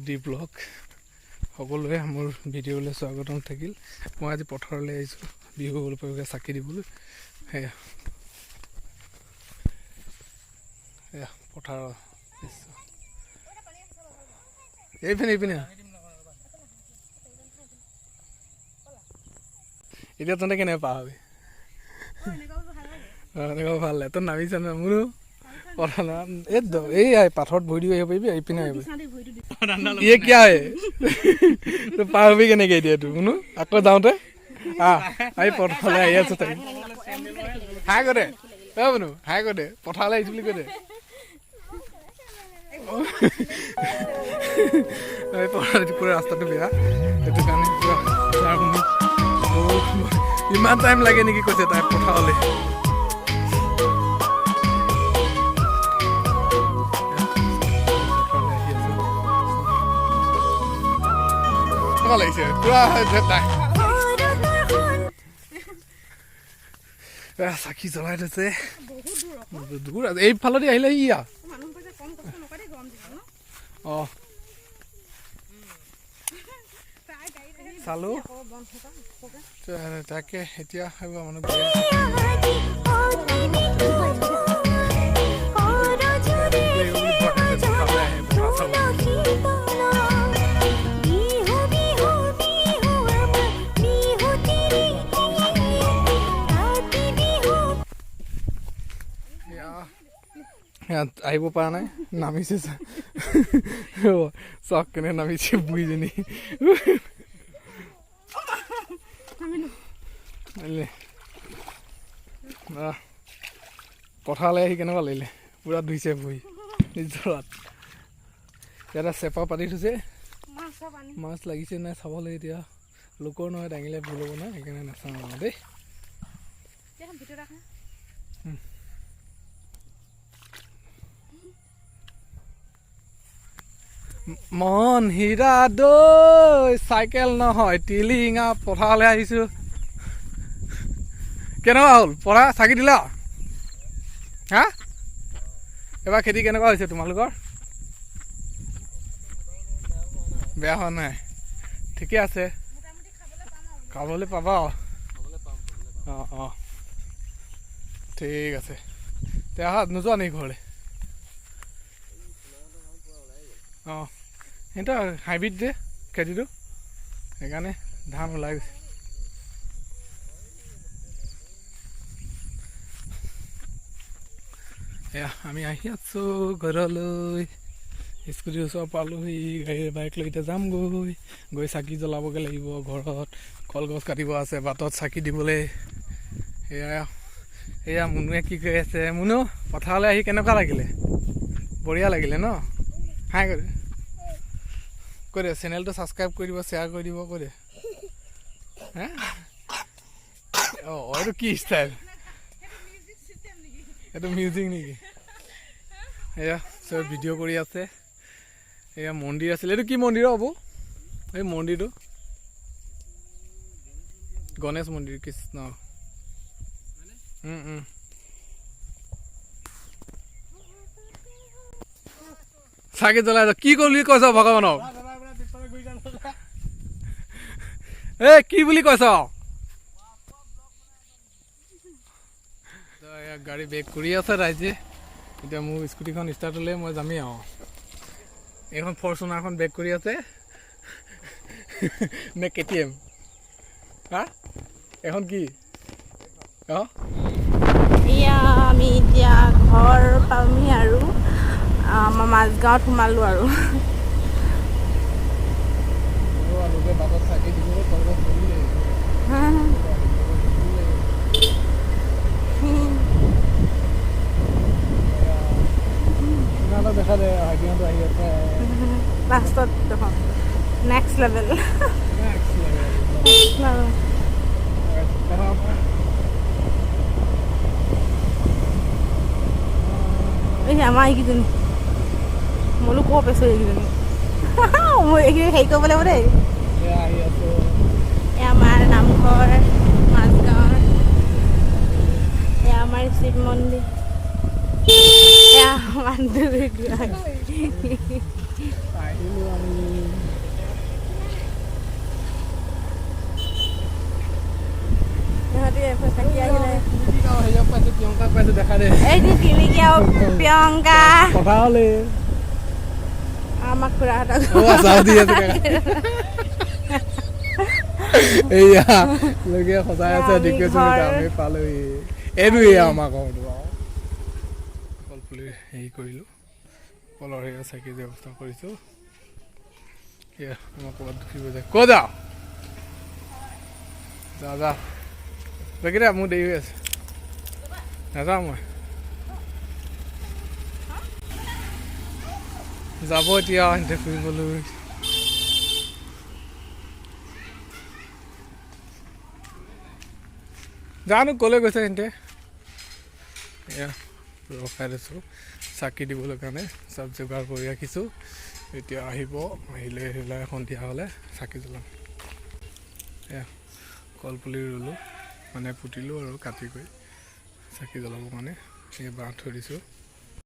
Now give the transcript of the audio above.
D blog সকলোৱে মোৰ ভিডিঅ'লৈ স্বাগতম থাকিল। মই আজি পথাৰলৈ আহিছোঁ বিহু উপলক্ষে চাকি দিবলৈ। সেয়া সেয়া পথাৰৰ দৃশ্য। এইপিনে এতিয়া তহঁতে কেনেকৈ পাৰ হবি? এনেকুৱা ভাল লাগে। তই নামিছা ন মোৰো পথাৰ এই পাথৰত ভৰি দি আহিব পাৰিবি, এইপিনে আহিবি। ইয়ে কিয়া হে তই পাৰ হবি কেনেকৈ এতিয়া? তোৰ কোনো আকৌ যাওঁতে আহি পথাৰলৈ আহি আছো। তাই হাই কৈ দে, বুনো হাই কৈ দে, পথাৰলৈ আহিছো বুলি কৈ দে। পুৰা ৰাস্তাটো বেয়া, সেইটো কাৰণে ইমান টাইম লাগে নেকি কৈছে তাই পথাৰলৈ। লাগিছে পুৰা চাকি জ্বলাই থৈছে দূৰ। এইফালেদি আহিলে ইয়া চালো তাকে। এতিয়া মানুহ আহিব পৰা নাই, নামিছে চক কেনে নামিছে বুঢ়ীজনী। পথাৰলৈ আহি কেনেকুৱা লাগিলে? পুৰা ধুইছে ভুই নিজৰাত। ইয়াতে চেপা পাতি থৈছে, মাছ লাগিছে নাই চাব লাগে। এতিয়া লোকৰ নহয় দাঙিলে ভুল হ'ব নাই, সেইকাৰণে নাচাওঁ দেই। মন হীৰা দৈ চাইকেল নহয় টিলিঙা। পথাৰলৈ আহিছোঁ। কেনেকুৱা হ'ল পঢ়া? চাকি দিলা? হা এইবাৰ খেতি কেনেকুৱা হৈছে তোমালোকৰ? বেয়া হোৱা নাই, ঠিকে আছে, খাবলৈ পাবা। অঁ ঠিক আছে। এতিয়া নোযোৱা নেকি ঘৰলৈ? অঁ সেইটো হাইব্ৰিড যে খেতিটো, সেইকাৰণে ধান ওলাই গৈছে। এয়া আমি আহি আছোঁ ঘৰলৈ। স্কুটিৰ ওচৰ পালোহি, বাইক লৈ এতিয়া যামগৈ। চাকি জ্বলাবগৈ লাগিব ঘৰত। কলগছ কাটিব আছে, বাটত চাকি দিবলৈ। এয়া মুনুৱে কি কৰি আছে? মুনু পথাৰলৈ আহি কেনেকুৱা লাগিলে? বঢ়িয়া লাগিলে ন? হাই কৈ দে, চেনেলটো ছাবস্ক্ৰাইব কৰি দিব, শ্বেয়াৰ কৰি দিব, কৈ দে। হা এইটো কি ষ্টাইল? এইটো মিউজিক নেকি? এয়া চব ভিডিঅ' কৰি আছে। এয়া মন্দিৰ আছিলে, এইটো কি মন্দিৰ হ'ব? এই মন্দিৰটো গণেশ মন্দিৰ, কৃষ্ণ। চাকি জ্বলাই কি বুলি কৈছ ভগৱানক? কি বুলি কৈছ? গাড়ী বেক কৰি আছে ৰাইজে। এতিয়া মোৰ স্কুটিখন ষ্টাৰ্ট হ'লে মই যামেই আৰু। এইখন ফৰ্চুনাৰখন বেক কৰি আছে নে KTM? হা এখন কি? এয়া আমি এতিয়া ঘৰ পামহি আৰু আমাৰ মাজগাঁৱত সোমালোঁ আৰু। দেখা দে আহি আছে লাষ্টত দেখোন নেক্সট লেভেল। এই আমাৰ এইকেইজনী মোলো ক'ব পাইছোঁ এইকেইজনী মই এইখিনি হেৰি কৰিব লাগিব দেই। এয়া আমাৰ নামঘৰ মাজগাঁৱৰ, এয়া আমাৰ শিৱ মন্দিৰ, এয়া বান্ধৱী আহিলোঁ আমি সিহঁতি চাকি আহিলে হেৰিয়ক পাইছোঁ প্ৰিয়ংকাক পাইছোঁ দেখা দে এইটো তিলিকি আৰু প্ৰিয়ংকা কথা হ'লে আমাক খুৰাহঁতক চাহ দি আছে এইয়া লোকে সজাই আছে দেখিছোঁ আমি পালোহি এইটোৱে আমাৰ ঘৰটো আৰু কলপুলি হেৰি কৰিলোঁ কলৰ সেয়া চাকি ব্যৱস্থা কৰিছোঁ এয়া আমাৰ ক'ৰবাত দুখিব যায় ক'ত যাওঁ যা যা বাকী দে মোৰ দেৰি হৈ আছে নাযাওঁ মই যাব এতিয়া সিহঁতে ফুৰিবলৈ জানো ক'লৈ গৈছে সিহঁতে এয়া ৰখাই লৈছোঁ চাকি দিবলৈ কাৰণে চব যোগাৰ কৰি ৰাখিছোঁ এতিয়া আহিব আহিলে সন্ধিয়া হ'লে চাকি জ্বলাম এয়া কলপুলি ৰুলোঁ মানে পুতিলোঁ আৰু কাটি কৰি চাকি জ্বলাবৰ কাৰণে এই বাঁহ থৈ দিছোঁ